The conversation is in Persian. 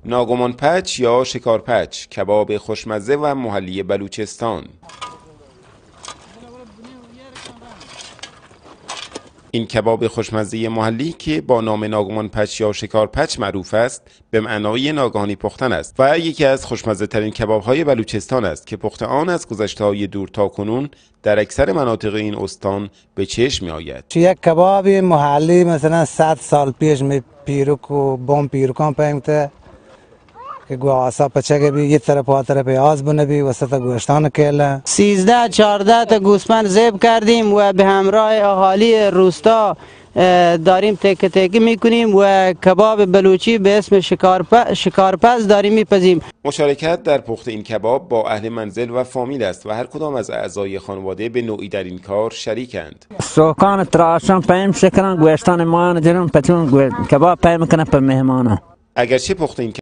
ناگمان پچ یا شکارپچ، کباب خوشمزه و محلی بلوچستان. این کباب خوشمزه محلی که با نام ناگمان پچ یا شکارپچ معروف است، به معنای ناگهانی پختن است و یکی از خوشمزه ترین کباب های بلوچستان است که پخت آن از گذشته های دور تا کنون در اکثر مناطق این استان به چشم می آید. یک کباب محلی مثلا 100 سال پیش می پیروک و بوم پیروکان پیمته که گواسا پچه بی یه طرف و طرف آز بونه بی وسط گوشتان کله 13-14 تا گوسفند ذبح کردیم و به همراه اهالی روستا داریم تک تک میکنیم و کباب بلوچی به اسم شکارپز داریم میپزیم. مشارکت در پخت این کباب با اهل منزل و فامیل است و هر کدام از اعضای خانواده به نوعی در این کار شریکند. سوکان تراشان پیم شکران گوشتان ما نجرم پتون کباب پیم کنه پر مهمانا. اگرچه پخت این